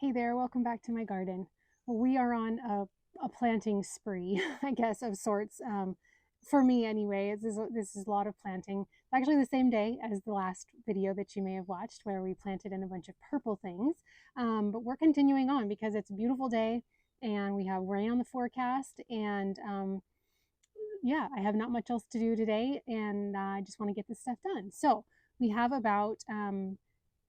Hey there, welcome back to my garden. Well, we are on a planting spree, I guess, of sorts. For me, anyway, this is a lot of planting. It's actually the same day as the last video that you may have watched, where we planted in a bunch of purple things. But we're continuing on because it's a beautiful day and we have rain on the forecast. And yeah, I have not much else to do today, and I just want to get this stuff done. So we have about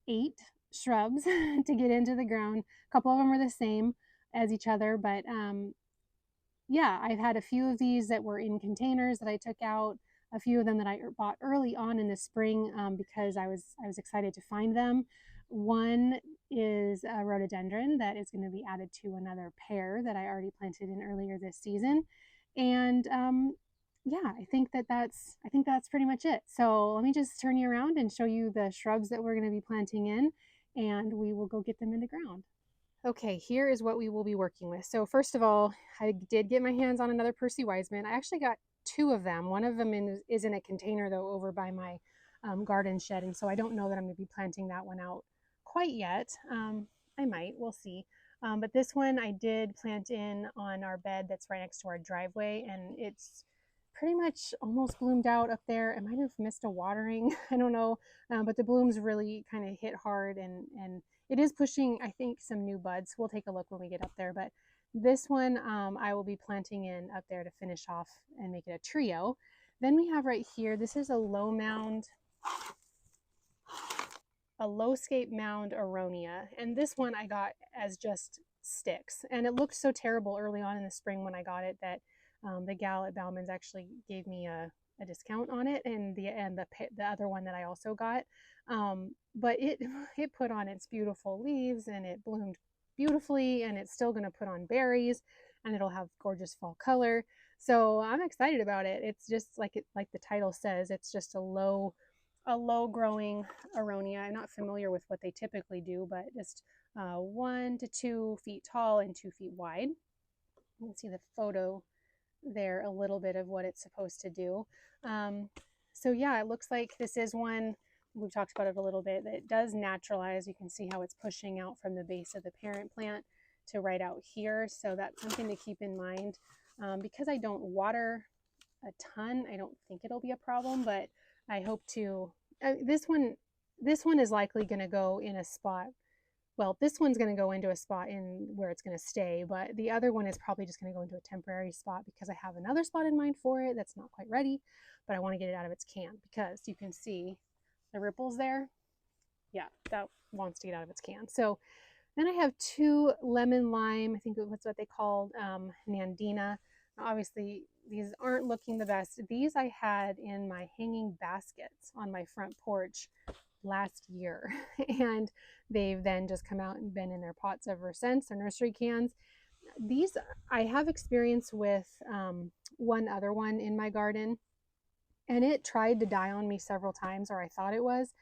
8 shrubs to get into the ground. A couple of them are the same as each other, but yeah, I've had a few of these that were in containers that I took out, a few of them that I bought early on in the spring because I was excited to find them. One is a rhododendron that is going to be added to another pair that I already planted in earlier this season, and yeah, I think that's pretty much it. So let me just turn you around and show you the shrubs that we're going to be planting in, and we will go get them in the ground. Okay, here is what we will be working with. So first of all, I did get my hands on another Percy Wiseman. I actually got 2 of them. One of them is in a container though over by my garden shed, and so I don't know that I'm going to be planting that one out quite yet. I might, we'll see. But this one I did plant in on our bed that's right next to our driveway, and it's pretty much almost bloomed out up there. I might have missed a watering. I don't know, but the blooms really kind of hit hard, and it is pushing, I think, some new buds. We'll take a look when we get up there. But this one I will be planting in up there to finish off and make it a trio. Then we have right here, this is a low-scape mound Aronia, and this one I got as just sticks, and it looked so terrible early on in the spring when I got it that the gal at Bauman's actually gave me a discount on it, and the other one that I also got. But it put on its beautiful leaves, and it bloomed beautifully, and it's still going to put on berries, and it'll have gorgeous fall color. So I'm excited about it. It's just like the title says, it's just a low growing Aronia. I'm not familiar with what they typically do, but just 1 to 2 feet tall and 2 feet wide. You can see the photo there a little bit of what it's supposed to do. So yeah, it looks like this is one, we've talked about it a little bit, that it does naturalize. You can see how it's pushing out from the base of the parent plant to right out here. So that's something to keep in mind. Because I don't water a ton, I don't think it'll be a problem, but I hope to. This one is likely going to go in a spot. Well, this one's going to go into a spot in where it's going to stay, but the other one is probably just going to go into a temporary spot because I have another spot in mind for it that's not quite ready, but I want to get it out of its can because you can see the ripples there. Yeah, that wants to get out of its can. So then I have 2 lemon lime, I think that's what they called, Nandina. Obviously, these aren't looking the best. These I had in my hanging baskets on my front porch last year, and they've then just come out and been in their pots ever since, their nursery cans. These I have experience with one other one in my garden, and it tried to die on me several times, or I thought it was,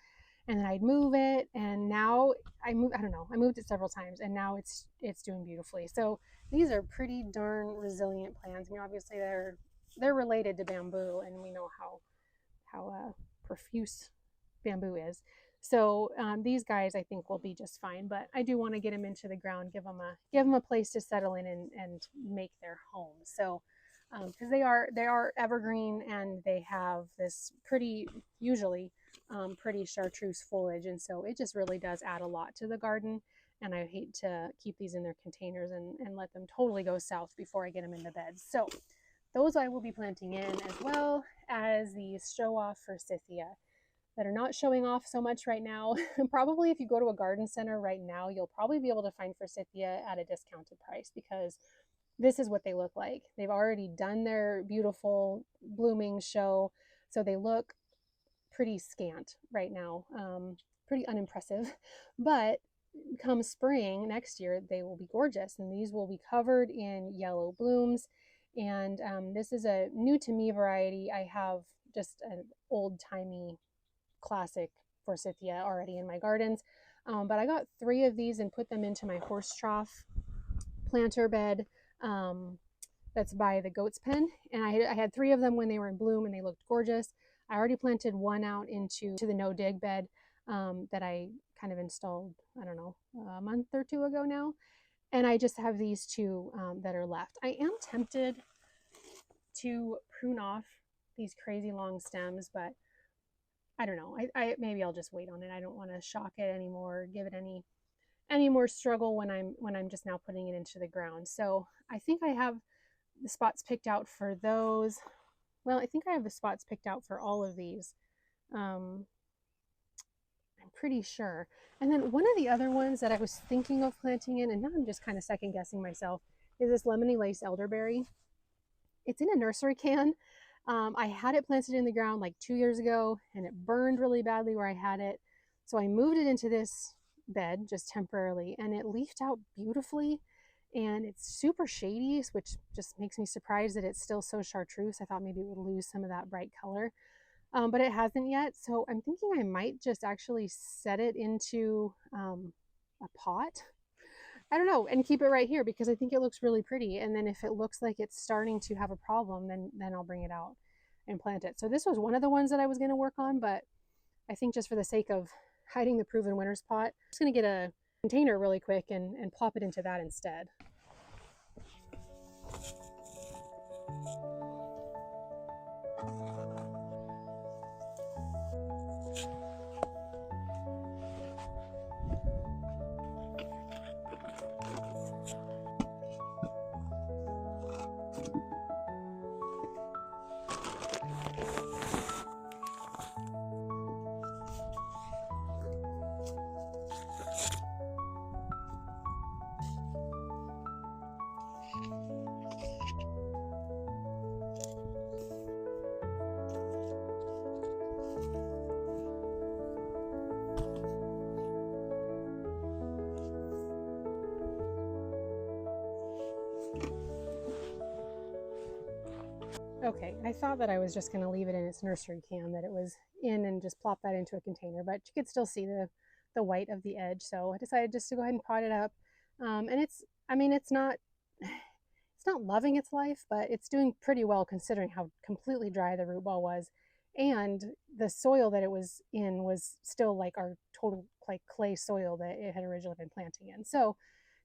and then I'd move it, and now I moved it several times, and now it's doing beautifully. So these are pretty darn resilient plants. I mean, obviously they're related to bamboo, and we know how profuse bamboo is. So these guys I think will be just fine, but I do want to get them into the ground, give them a place to settle in and make their home. So because they are evergreen, and they have this usually pretty chartreuse foliage, and so it just really does add a lot to the garden. And I hate to keep these in their containers and let them totally go south before I get them in the beds. So those I will be planting in, as well as these show-off forsythia that are not showing off so much right now. Probably if you go to a garden center right now, you'll probably be able to find forsythia at a discounted price, because this is what they look like. They've already done their beautiful blooming show, so they look pretty scant right now, pretty unimpressive. But come spring next year, they will be gorgeous, and these will be covered in yellow blooms. And this is a new to me variety. I have just an old-timey classic forsythia already in my gardens, but I got 3 of these and put them into my horse trough planter bed that's by the goat's pen, and I had 3 of them when they were in bloom, and they looked gorgeous. I already planted one out into the no dig bed that I kind of installed, I don't know, a month or two ago now. And I just have these two that are left. I am tempted to prune off these crazy long stems, but I don't know. I maybe I'll just wait on it. I don't want to shock it anymore, give it any more struggle when I'm just now putting it into the ground. So I think I have the spots picked out for those. Well, I think I have the spots picked out for all of these. I'm pretty sure. And then one of the other ones that I was thinking of planting in, and now I'm just kind of second guessing myself, is this lemony lace elderberry. It's in a nursery can. I had it planted in the ground like 2 years ago, and it burned really badly where I had it. So I moved it into this bed just temporarily, and it leafed out beautifully. And it's super shady, which just makes me surprised that it's still so chartreuse. I thought maybe it would lose some of that bright color, but it hasn't yet. So I'm thinking I might just actually set it into a pot. I don't know, and keep it right here because I think it looks really pretty. And then if it looks like it's starting to have a problem, then I'll bring it out and plant it. So this was one of the ones that I was going to work on, but I think just for the sake of hiding the proven winners pot, I'm just going to get a container really quick and plop it into that instead. Okay, I thought that I was just going to leave it in its nursery can that it was in and just plop that into a container, but you could still see the white of the edge. So I decided just to go ahead and pot it up. And it's not loving its life, but it's doing pretty well considering how completely dry the root ball was. And the soil that it was in was still like our total like clay soil that it had originally been planting in. So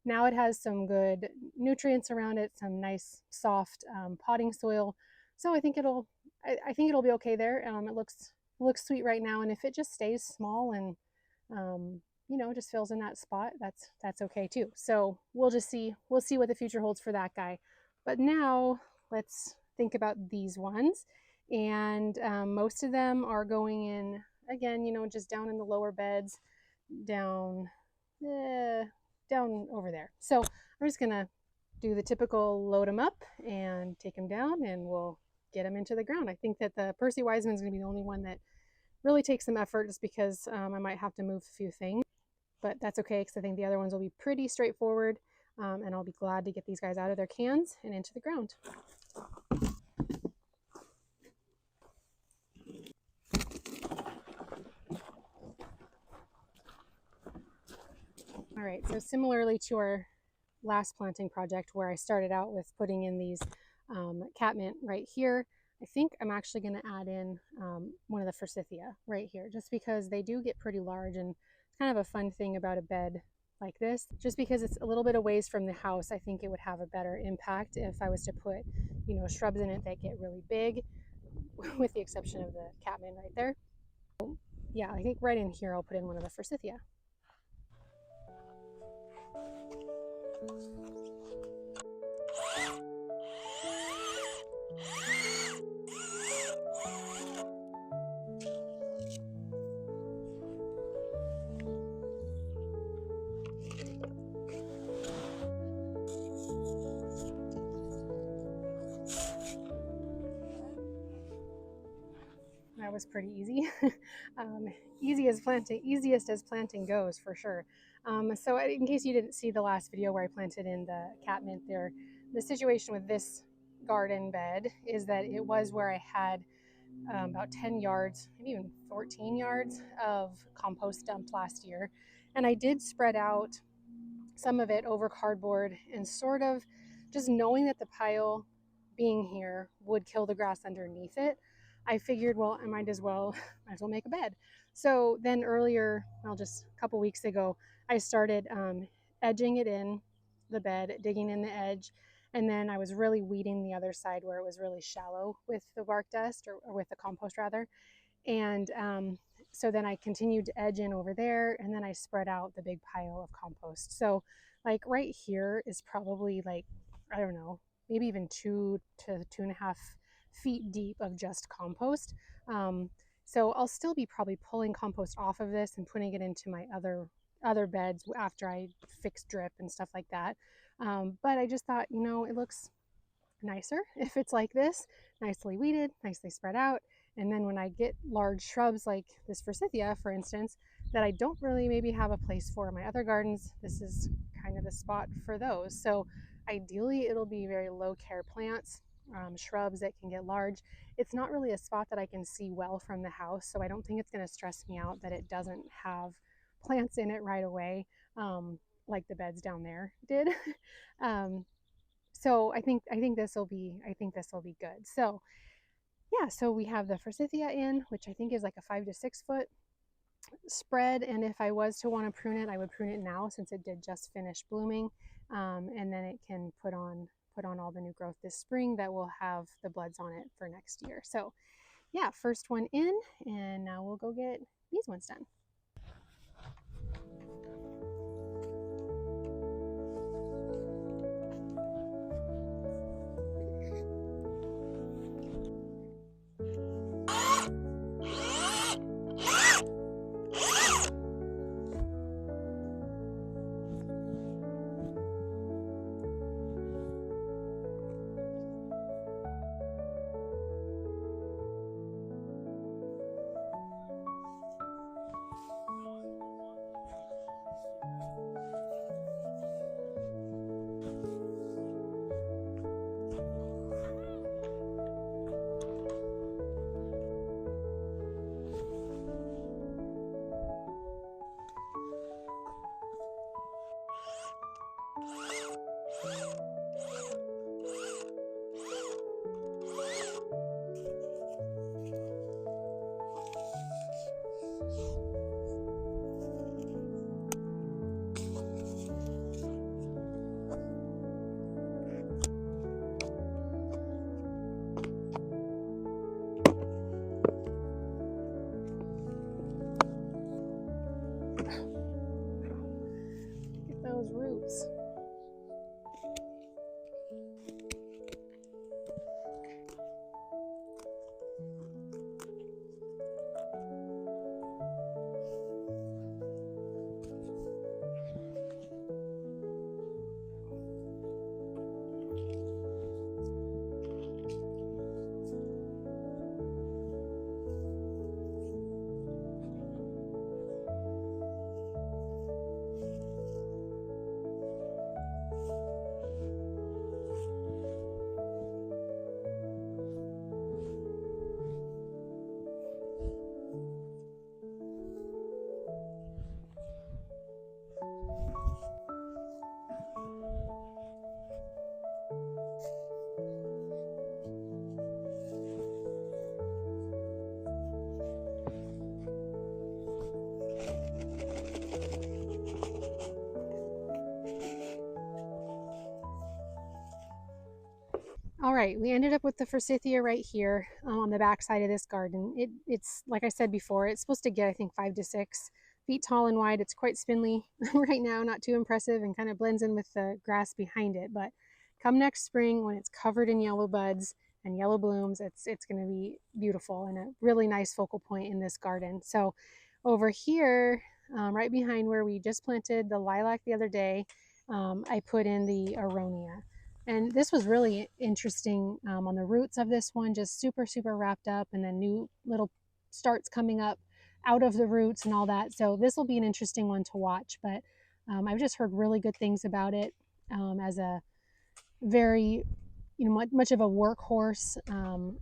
now it has some good nutrients around it, some nice soft potting soil. So I think I think it'll be okay there. It looks sweet right now, and if it just stays small and just fills in that spot, that's okay too. So we'll see what the future holds for that guy. But now let's think about these ones, and most of them are going in again, just down in the lower beds, down over there. So I'm just gonna do the typical load them up and take them down, and we'll get them into the ground. I think that the Percy Wiseman is going to be the only one that really takes some effort, just because I might have to move a few things, but that's okay because I think the other ones will be pretty straightforward, and I'll be glad to get these guys out of their cans and into the ground. All right, so similarly to our last planting project where I started out with putting in these catmint right here, I think I'm actually going to add in one of the forsythia right here, just because they do get pretty large, and it's kind of a fun thing about a bed like this. Just because it's a little bit away from the house, I think it would have a better impact if I was to put, shrubs in it that get really big, with the exception of the catmint right there. So, yeah, I think right in here I'll put in one of the forsythia. That was pretty easy. Easiest as planting goes, for sure. So in case you didn't see the last video where I planted in the catmint there, the situation with this garden bed is that it was where I had about 10 yards, maybe even 14 yards of compost dumped last year. And I did spread out some of it over cardboard, and sort of just knowing that the pile being here would kill the grass underneath it, I figured, well, I might as well make a bed. So then earlier, well, just a couple weeks ago, I started edging it in the bed, digging in the edge, and then I was really weeding the other side where it was really shallow with the bark dust, or with the compost rather. And so then I continued to edge in over there, and then I spread out the big pile of compost. So, like right here is probably like, I don't know, maybe even 2 to 2.5 feet deep of just compost. Um, so I'll still be probably pulling compost off of this and putting it into my other beds after I fix drip and stuff like that. But I just thought, it looks nicer if it's like this, nicely weeded, nicely spread out. And then when I get large shrubs like this forsythia, for instance, that I don't really maybe have a place for in my other gardens, this is kind of the spot for those. So ideally, it'll be very low care plants, shrubs that can get large. It's not really a spot that I can see well from the house, so I don't think it's going to stress me out that it doesn't have plants in it right away, like the beds down there did. um, so I think this will be good. So yeah, so we have the forsythia in, which I think is like a 5 to 6 foot spread. And if I was to want to prune it, I would prune it now since it did just finish blooming, and then it can put on all the new growth this spring that will have the buds on it for next year. So yeah, first one in, and now we'll go get these ones done. Get those roots. All right, we ended up with the forsythia right here, on the back side of this garden. It's like I said before, it's supposed to get, I think, 5 to 6 feet tall and wide. It's quite spindly right now, not too impressive, and kind of blends in with the grass behind it. But come next spring, when it's covered in yellow buds and yellow blooms, it's going to be beautiful and a really nice focal point in this garden. So over here, right behind where we just planted the lilac the other day, I put in the Aronia. And this was really interesting, on the roots of this one, just super, super wrapped up, and then new little starts coming up out of the roots and all that. So this will be an interesting one to watch, but I've just heard really good things about it, as a very, much of a workhorse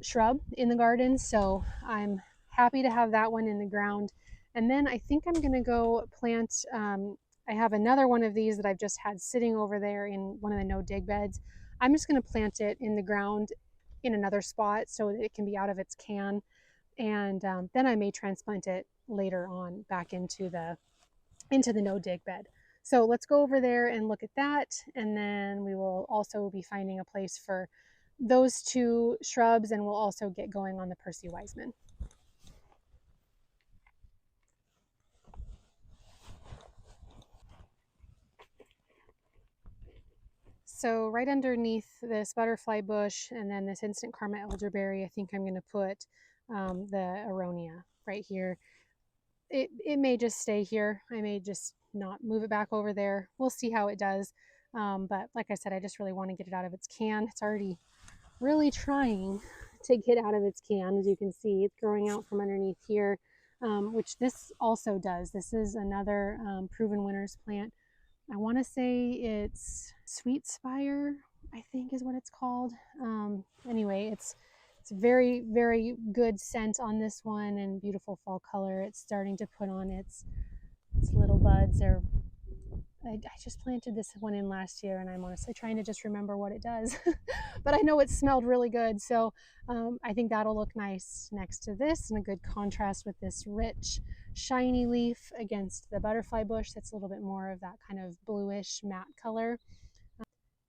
shrub in the garden. So I'm happy to have that one in the ground. And then I think I'm going to go plant, I have another one of these that I've just had sitting over there in one of the no dig beds. I'm just going to plant it in the ground in another spot so that it can be out of its can. And then I may transplant it later on back into the no dig bed. So let's go over there and look at that, and then we will also be finding a place for those two shrubs, and we'll also get going on the Percy Wiseman. So right underneath this butterfly bush and then this instant karma elderberry, I think I'm going to put the Aronia right here. It may just stay here. I may just not move it back over there. We'll see how it does. But like I said, I just really want to get it out of its can. It's already really trying to get out of its can. As you can see, it's growing out from underneath here, which this also does. This is another Proven Winners plant. I want to say it's Sweet Spire, I think is what it's called. Anyway, it's very, very good scent on this one and beautiful fall color. It's starting to put on its little buds. I just planted this one in last year, and I'm honestly trying to just remember what it does. But I know it smelled really good, so I think that'll look nice next to this, and a good contrast with this rich, shiny leaf against the butterfly bush that's a little bit more of that kind of bluish matte color.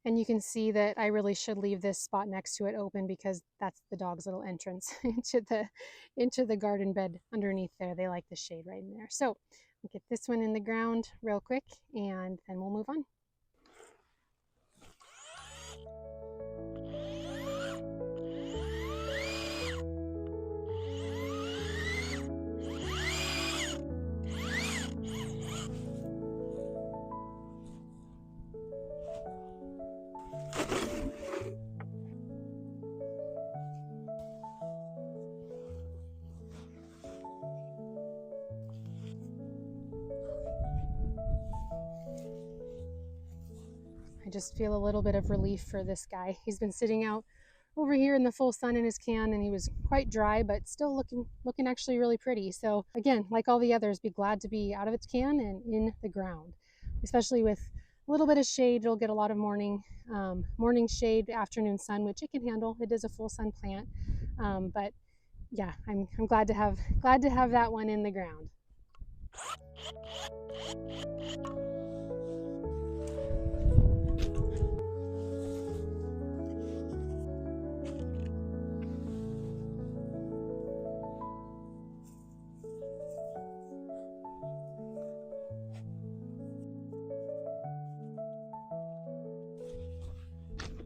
And you can see that I really should leave this spot next to it open, because that's the dog's little entrance into the garden bed underneath there. They like the shade right in there. So we'll get this one in the ground real quick, and then we'll move on. I just feel a little bit of relief for this guy. He's been sitting out over here in the full sun in his can, and he was quite dry, but still looking actually really pretty. So again, like all the others, be glad to be out of its can and in the ground, especially with a little bit of shade. It'll get a lot of morning shade, afternoon sun, which it can handle. It is a full sun plant, but yeah, I'm glad to have that one in the ground.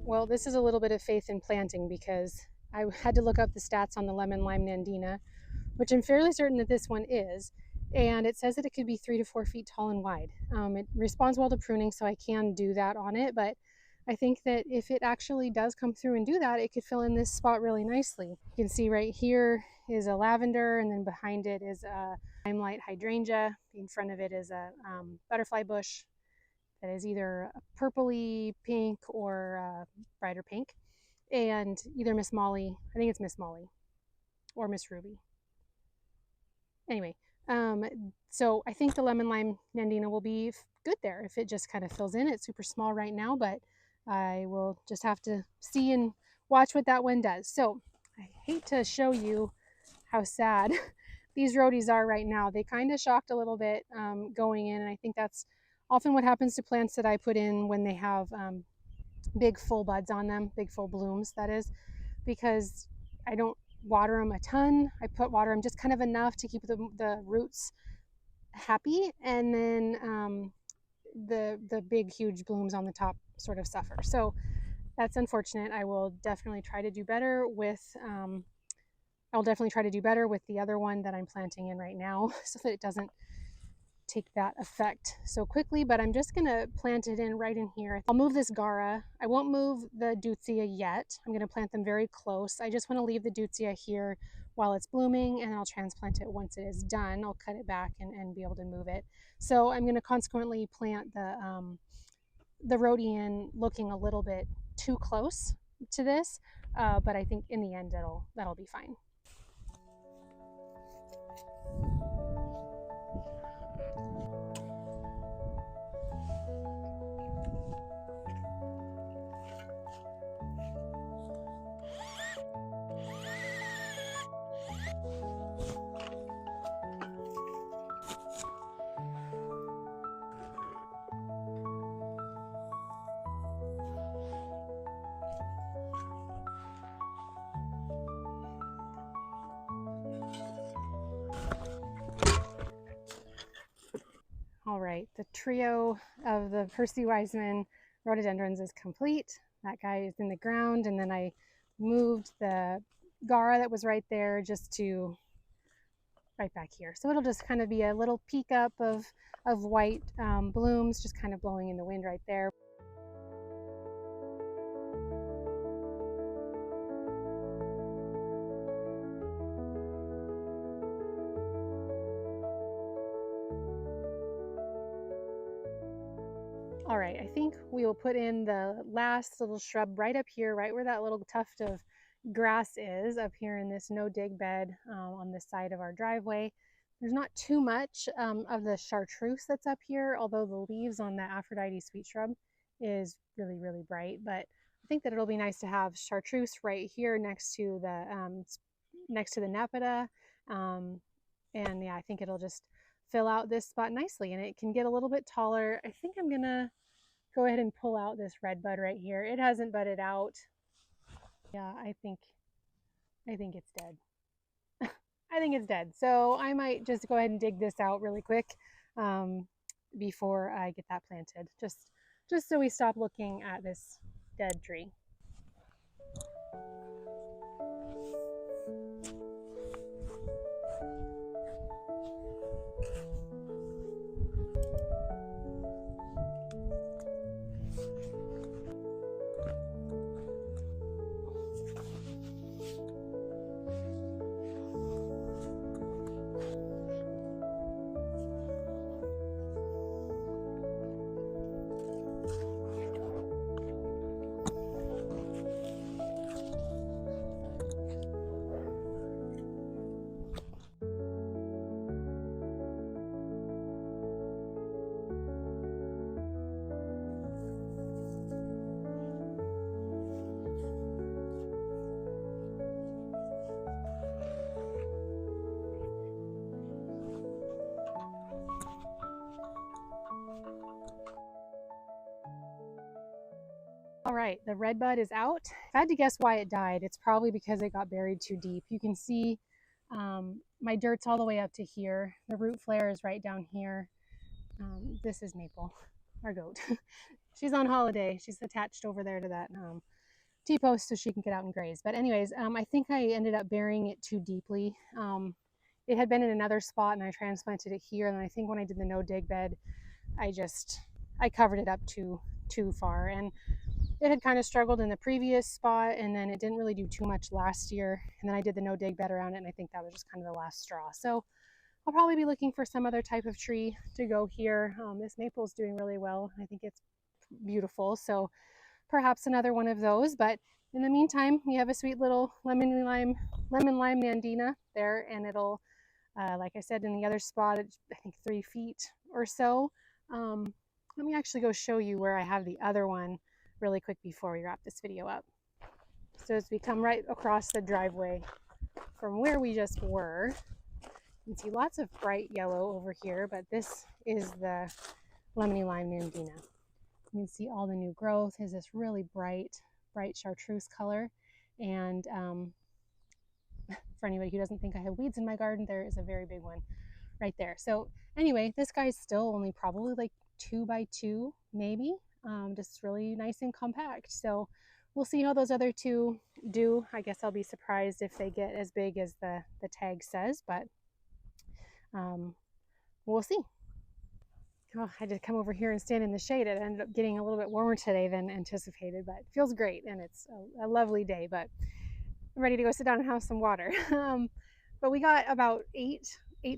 Well, this is a little bit of faith in planting, because I had to look up the stats on the lemon lime Nandina, which I'm fairly certain that this one is. And it says that it could be 3 to 4 feet tall and wide. It responds well to pruning, so I can do that on it. But I think that if it actually does come through and do that, it could fill in this spot really nicely. You can see right here is a lavender, and then behind it is a limelight hydrangea. In front of it is a butterfly bush that is either a purpley pink or brighter pink, and either Miss Molly, I think it's Miss Molly, or Miss Ruby. Anyway, so I think the lemon lime Nandina will be good there if it just kind of fills in. It's super small right now, but I will just have to see and watch what that one does. So I hate to show you how sad these rhodies are right now. They kind of shocked a little bit going in, and I think that's often what happens to plants that I put in when they have big full buds on them, big full blooms, that is, because I don't water them a ton. I water them just kind of enough to keep the roots happy, and then the big huge blooms on the top sort of suffer. So that's unfortunate. I will definitely try to do better with the other one that I'm planting in right now, so that it doesn't take that effect so quickly. But I'm just gonna plant it in right in here. I'll move this Gara. I won't move the Deutzia yet. I'm gonna plant them very close. I just want to leave the Deutzia here while it's blooming, and I'll transplant it once it is done. I'll cut it back and be able to move it. So I'm gonna consequently plant the rhodian looking a little bit too close to this, but I think in the end that'll be fine. All right, the trio of the Percy Wiseman rhododendrons is complete. That guy is in the ground, and then I moved the Gara that was right there just to right back here. So it'll just kind of be a little peek up of white blooms just kind of blowing in the wind right there. All right, I think we will put in the last little shrub right up here, right where that little tuft of grass is, up here in this no-dig bed on the side of our driveway. There's not too much of the chartreuse that's up here, although the leaves on the Aphrodite sweet shrub is really, really bright. But I think that it'll be nice to have chartreuse right here next to the Nepeta. And yeah, I think it'll just fill out this spot nicely, and it can get a little bit taller. I think I'm gonna go ahead and pull out this red bud right here. It hasn't budded out. Yeah, I think it's dead. I think it's dead. So I might just go ahead and dig this out really quick before I get that planted, just so we stop looking at this dead tree. All right, the red bud is out. If I had to guess why it died, it's probably because it got buried too deep. You can see my dirt's all the way up to here. The root flare is right down here. This is Maple, our goat. She's on holiday. She's attached over there to that T-post so she can get out and graze. But anyways, I think I ended up burying it too deeply. It had been in another spot and I transplanted it here. And I think when I did the no-dig bed, I covered it up too far. And it had kind of struggled in the previous spot, and then it didn't really do too much last year. And then I did the no-dig bed around it, and I think that was just kind of the last straw. So I'll probably be looking for some other type of tree to go here. This maple is doing really well. I think it's beautiful. So perhaps another one of those. But in the meantime, we have a sweet little lemon lime Nandina there, and it'll, like I said, in the other spot, I think 3 feet or so. Let me actually go show you where I have the other one really quick before we wrap this video up. So as we come right across the driveway from where we just were, you can see lots of bright yellow over here, but this is the lemony lime Nandina. You can see all the new growth is this really bright chartreuse color. And for anybody who doesn't think I have weeds in my garden, there is a very big one right there. So anyway, this guy's still only probably like 2 by 2 maybe. Just really nice and compact. So we'll see how those other two do. I guess I'll be surprised if they get as big as the tag says, but we'll see. Oh, I had to come over here and stand in the shade. It ended up getting a little bit warmer today than anticipated, but it feels great and it's a lovely day. But I'm ready to go sit down and have some water. But we got about eight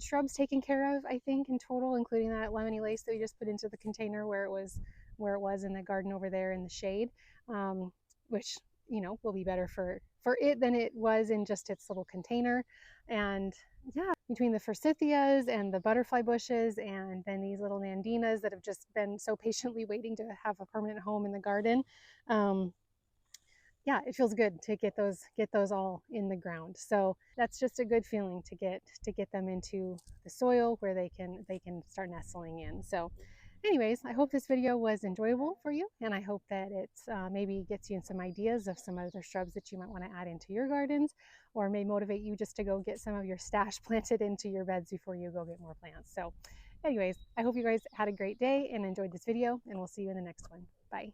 shrubs taken care of, I think, in total, including that lemony lace that we just put into the container where it was in the garden over there in the shade, which, you know, will be better for it than it was in just its little container. And yeah, between the forsythias and the butterfly bushes and then these little Nandinas that have just been so patiently waiting to have a permanent home in the garden, yeah, it feels good to get those all in the ground. So that's just a good feeling to get them into the soil where they can start nestling in. So anyways, I hope this video was enjoyable for you, and I hope that it maybe gets you some ideas of some other shrubs that you might want to add into your gardens, or may motivate you just to go get some of your stash planted into your beds before you go get more plants. So Anyways, I hope you guys had a great day and enjoyed this video, and we'll see you in the next one. Bye.